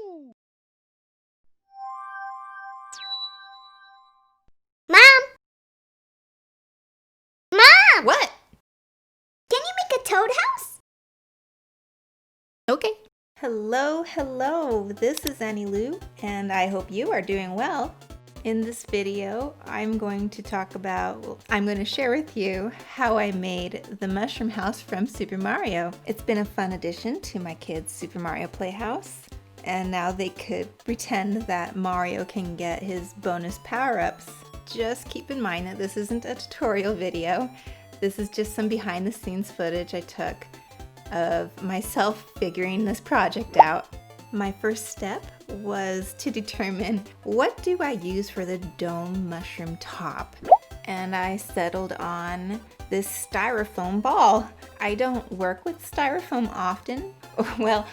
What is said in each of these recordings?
Mom! Mom! What? Can you make a toad house? Okay. Hello. This is AnniLoo, and I hope you are doing well. In this video, I'm going to share with you how I made the mushroom house from Super Mario. It's been a fun addition to my kids' Super Mario Playhouse, and now they could pretend that Mario can get his bonus power-ups. Just keep in mind that this isn't a tutorial video. This is just some behind-the-scenes footage I took of myself figuring this project out. My first step was to determine what do I use for the dome mushroom top, and I settled on this styrofoam ball. I don't work with styrofoam often. Well,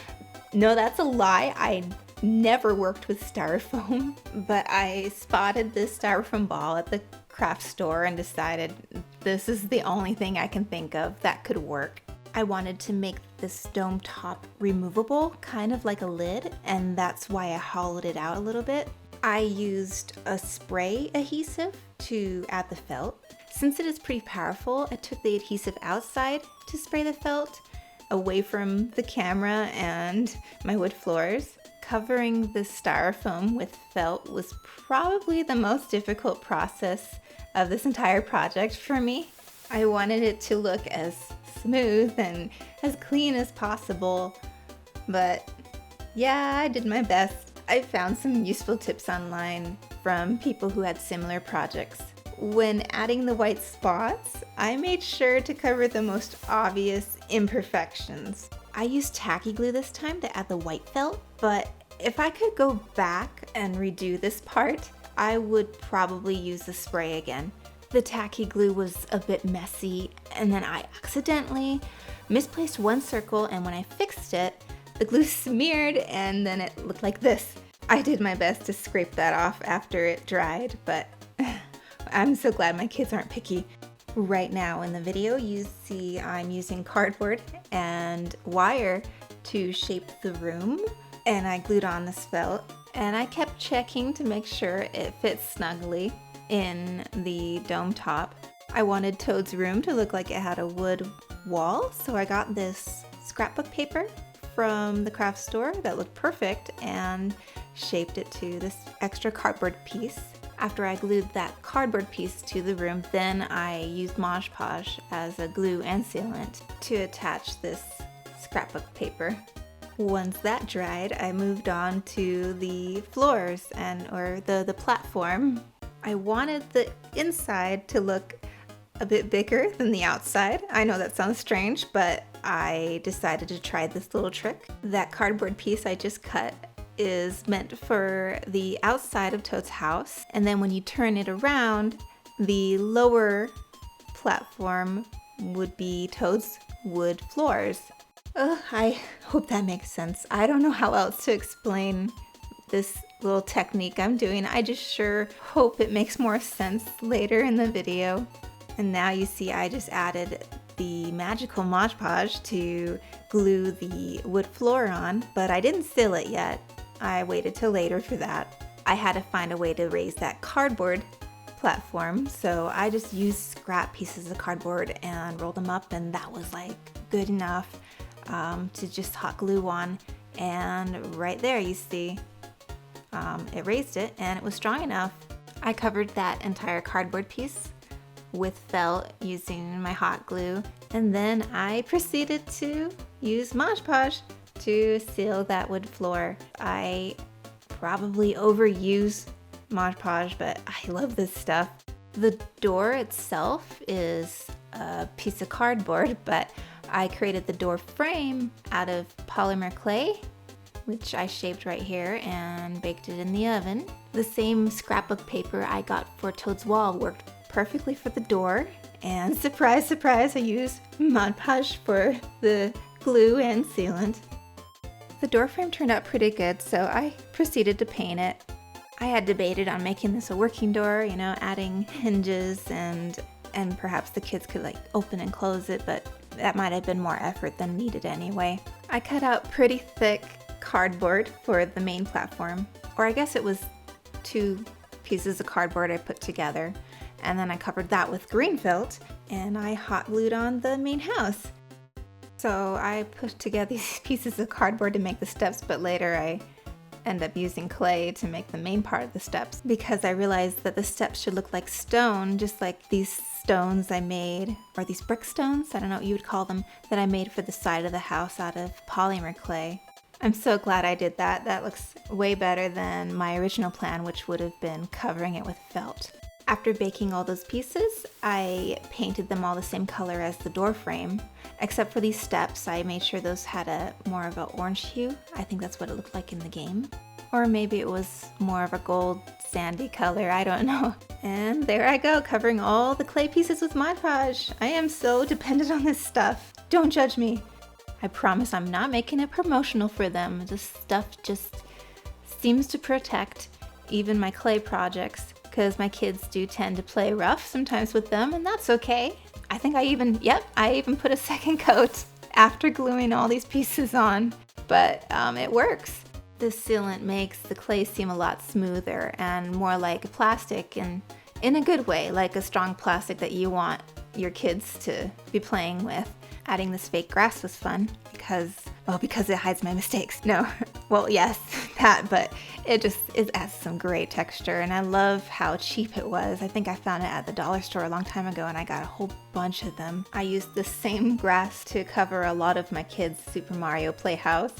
no, that's a lie. I never worked with styrofoam, but I spotted this styrofoam ball at the craft store and decided this is the only thing I can think of that could work. I wanted to make this dome top removable, kind of like a lid, and that's why I hollowed it out a little bit. I used a spray adhesive to add the felt. Since it is pretty powerful, I took the adhesive outside to spray the felt, away from the camera and my wood floors. Covering the styrofoam with felt was probably the most difficult process of this entire project for me. I wanted it to look as smooth and as clean as possible, but yeah, I did my best. I found some useful tips online from people who had similar projects. When adding the white spots, I made sure to cover the most obvious imperfections. I used tacky glue this time to add the white felt, but if I could go back and redo this part, I would probably use the spray again. The tacky glue was a bit messy, and then I accidentally misplaced one circle, and when I fixed it, the glue smeared and then it looked like this. I did my best to scrape that off after it dried, but I'm so glad my kids aren't picky. Right now in the video, you see I'm using cardboard and wire to shape the room, and I glued on this felt, and I kept checking to make sure it fits snugly in the dome top. I wanted Toad's room to look like it had a wood wall, so I got this scrapbook paper from the craft store that looked perfect and shaped it to this extra cardboard piece. After I glued that cardboard piece to the room, then I used Mod Podge as a glue and sealant to attach this scrapbook paper. Once that dried, I moved on to the floors or the platform. I wanted the inside to look a bit bigger than the outside. I know that sounds strange, but I decided to try this little trick. That cardboard piece I just cut is meant for the outside of Toad's house, and then when you turn it around, the lower platform would be Toad's wood floors. I hope that makes sense. I don't know how else to explain this little technique I'm doing. I just sure hope it makes more sense later in the video. And now you see I just added the magical Mod Podge to glue the wood floor on, but I didn't seal it yet. I waited till later for that. I had to find a way to raise that cardboard platform, so I just used scrap pieces of cardboard and rolled them up, and that was like good enough to just hot glue on. And right there you see it raised it, and it was strong enough. I covered that entire cardboard piece with felt using my hot glue, and then I proceeded to use Mod Podge to seal that wood floor. I probably overuse Mod Podge, but I love this stuff. The door itself is a piece of cardboard, but I created the door frame out of polymer clay, which I shaped right here and baked it in the oven. The same scrapbook paper I got for Toad's wall worked perfectly for the door, and surprise, surprise, I used Mod Podge for the glue and sealant. The door frame turned out pretty good, so I proceeded to paint it. I had debated on making this a working door, adding hinges and perhaps the kids could open and close it, but that might have been more effort than needed anyway. I cut out pretty thick cardboard for the main platform. Or I guess it was 2 pieces of cardboard I put together. And then I covered that with green felt and I hot glued on the main house. So I put together these pieces of cardboard to make the steps, but later I end up using clay to make the main part of the steps because I realized that the steps should look like stone, just like these stones I made, or these brick stones, I don't know what you would call them, that I made for the side of the house out of polymer clay. I'm so glad I did that. That looks way better than my original plan, which would have been covering it with felt. After baking all those pieces, I painted them all the same color as the door frame, except for these steps. I made sure those had a more of an orange hue. I think that's what it looked like in the game. Or maybe it was more of a gold sandy color, I don't know. And there I go, covering all the clay pieces with Mod Podge. I am so dependent on this stuff. Don't judge me. I promise I'm not making it promotional for them. This stuff just seems to protect even my clay projects, because my kids do tend to play rough sometimes with them, and that's okay. I think I even put a second coat after gluing all these pieces on, but it works. This sealant makes the clay seem a lot smoother and more like plastic, and in a good way, like a strong plastic that you want your kids to be playing with. Adding this fake grass was fun because it hides my mistakes. No, well, yes, that, but it adds some great texture, and I love how cheap it was. I think I found it at the dollar store a long time ago, and I got a whole bunch of them. I used the same grass to cover a lot of my kids' Super Mario Playhouse.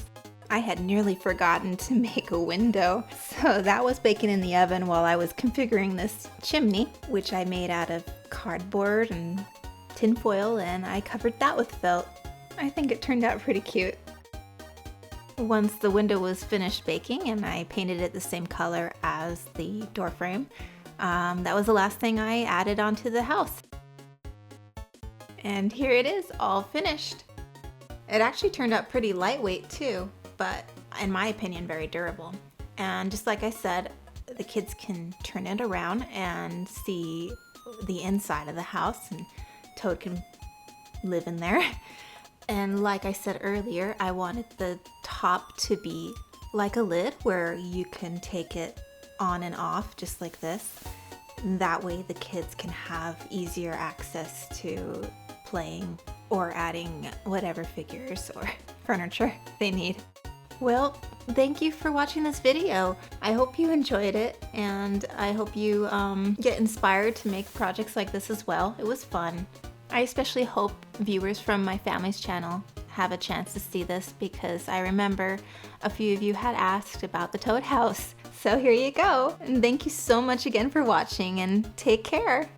I had nearly forgotten to make a window, so that was baking in the oven while I was configuring this chimney, which I made out of cardboard and tin foil, and I covered that with felt. I think it turned out pretty cute. Once the window was finished baking and I painted it the same color as the door frame, that was the last thing I added onto the house. And here it is, all finished. It actually turned out pretty lightweight too, but in my opinion, very durable. And just like I said, the kids can turn it around and see the inside of the house, and Toad can live in there. And like I said earlier, I wanted the top to be like a lid where you can take it on and off just like this. That way the kids can have easier access to playing or adding whatever figures or furniture they need. Well, thank you for watching this video. I hope you enjoyed it, and I hope you get inspired to make projects like this as well. It was fun. I especially hope viewers from my family's channel have a chance to see this, because I remember a few of you had asked about the Toad house. So here you go. And thank you so much again for watching, and take care.